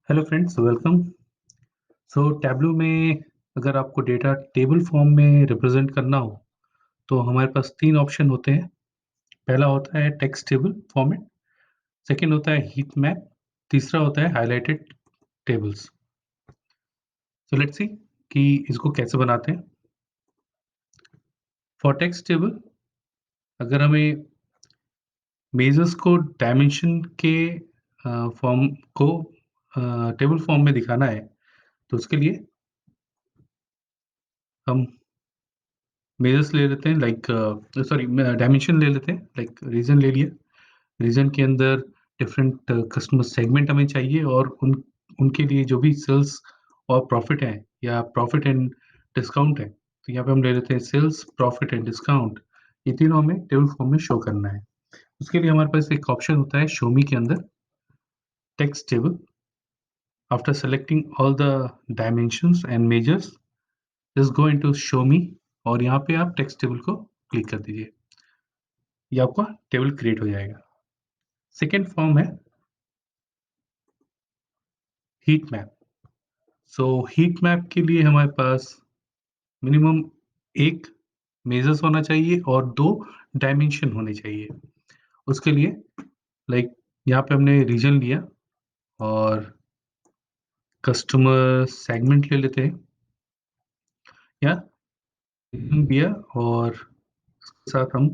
Hello friends, welcome. Tableau में अगर आपको डेटा टेबल फॉर्म में रिप्रेजेंट करना हो, तो हमारे पास 3 ऑप्शन होते हैं। पहला होता है टेक्स्ट टेबल फॉर्मेट, सेकंड होता है हीट मैप, तीसरा होता है हाइलाइटेड टेबल्स। लेट्स सी कि इसको कैसे बनाते हैं। फॉर टेक्स्ट टेबल, अगर हमें मेजर्स को डायमेंशन के फॉर्म को टेबल फॉर्म में दिखाना है, तो उसके लिए हम मेजर्स ले लेते हैं, लाइक सॉरी डायमेंशन ले लेते हैं, लाइक रीजन ले लिया। रीजन के अंदर डिफरेंट कस्टमर सेगमेंट हमें चाहिए और उनके लिए जो भी सेल्स और प्रॉफिट है या प्रॉफिट एंड डिस्काउंट है, तो यहाँ पे हम ले लेते हैं सेल्स, प्रॉफिट एंड डिस्काउंट। ये तीनों हमें टेबल फॉर्म में शो करना है। उसके लिए हमारे पास एक ऑप्शन होता है शो मी के अंदर text table. After selecting all the dimensions and measures, just go into show मी और यहाँ पे आप टेक्स्ट टेबल को क्लिक कर दीजिए। ये आपका टेबल क्रिएट हो जाएगा। सेकेंड फॉर्म है हीट मैप। हीट मैप के लिए हमारे पास मिनिमम 1 मेजर्स होना चाहिए और 2 डायमेंशन होने चाहिए। उसके लिए लाइक यहाँ पे हमने रीजन लिया और कस्टमर सेगमेंट ले लेते हैं, या रीजन दिया और साथ हम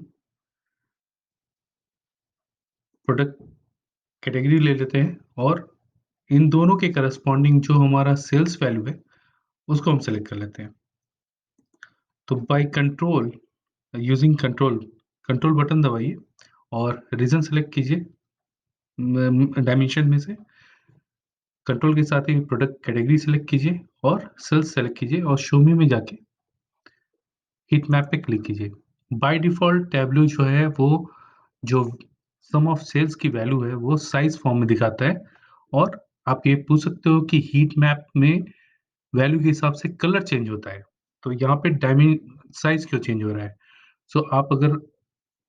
प्रोडक्ट कैटेगरी ले लेते हैं और इन दोनों के करस्पॉन्डिंग जो हमारा सेल्स वैल्यू है, उसको हम सेलेक्ट कर लेते हैं। तो by control, using control, control button दबाइए और रीजन सेलेक्ट कीजिए डायमेंशन में से। कंट्रोल के साथ ही प्रोडक्ट कैटेगरी सेलेक्ट कीजिए और सेल्स सेलेक्ट कीजिए और शो मी में जाके हीट मैप पे क्लिक कीजिए। बाय डिफ़ॉल्ट टैब्लू जो है वो जो सम ऑफ सेल्स की वैल्यू है वो साइज़ फॉर्म में दिखाता है, और आप ये पूछ सकते हो कि हीट मैप में वैल्यू के हिसाब से कलर चेंज होता है, तो यहाँ पे साइज़ क्यों चेंज हो रहा है? आप अगर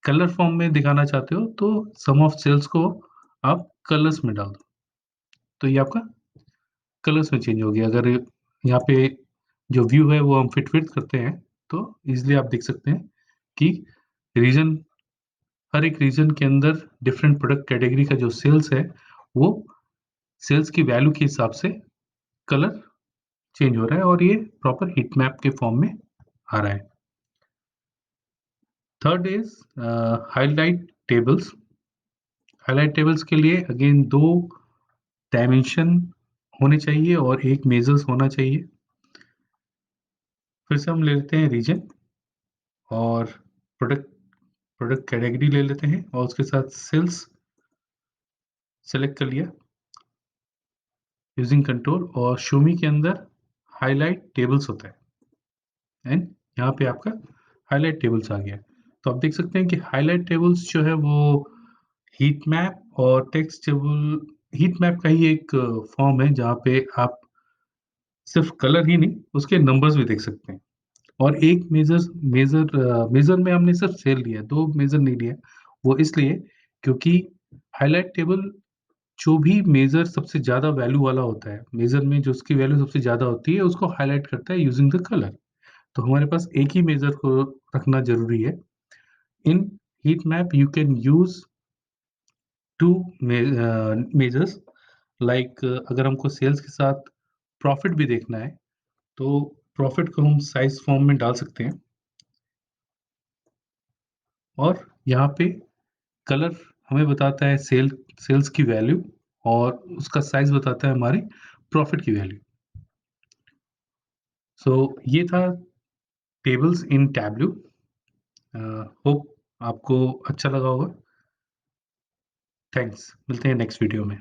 कलर फॉर्म में दिखाना चाहते हो तो सम ऑफ सेल्स को आप कलर्स में डाल दो, तो ये आपका कलर्स में चेंज हो गया। अगर यहाँ पे जो व्यू है वो हम फिट विड्थ करते हैं, तो ईज़िली आप देख सकते हैं कि रीजन, हर एक रीजन के अंदर डिफरेंट प्रोडक्ट कैटेगरी का जो सेल्स है, वो सेल्स की वैल्यू के हिसाब से कलर चेंज हो रहा है और ये प्रॉपर हीट मैप के फॉर्म में आ रहा है। Third is highlight tables. Highlight tables के लिए अगेन 2 डायमेंशन होने चाहिए और 1 मेजर्स होना चाहिए। फिर से हम ले लेते हैं रीजन और प्रोडक्ट प्रोडक्ट कैटेगरी ले लेते हैं और उसके साथ सेल्स सेलेक्ट कर लिया यूजिंग कंट्रोल, और शो मी के अंदर हाइलाइट टेबल्स होता है एंड यहाँ पे आपका हाइलाइट टेबल्स आ गया। तो आप देख सकते हैं कि हाइलाइट टेबल्स जो है वो हीट मैप और टेक्स्ट टेबल, हीट मैप का ही एक फॉर्म है जहाँ पे आप सिर्फ कलर ही नहीं, उसके नंबर्स भी देख सकते हैं। और एक मेजर में हमने सिर्फ सेल लिया है, 2 मेजर नहीं लिया। वो इसलिए क्योंकि हाइलाइट टेबल जो भी मेजर सबसे ज़्यादा वैल्यू वाला होता है, मेजर में जो उसकी वैल्यू सबसे ज़्यादा होती है, उसको हाइलाइट करता है यूजिंग द कलर। तो हमारे पास एक ही मेजर को रखना ज़रूरी है। इन heat map you can use 2 measures, like अगर हमको सेल्स के साथ प्रॉफिट भी देखना है, तो प्रॉफिट को हम साइज़ फॉर्म में डाल सकते हैं और यहाँ पे कलर हमें बताता है सेल्स की वैल्यू और उसका साइज़ बताता है हमारी प्रॉफिट की वैल्यू। ये था टेबल्स इन टैब्लू। होप आपको अच्छा लगा होगा। थैंक्स, मिलते हैं नेक्स्ट वीडियो में।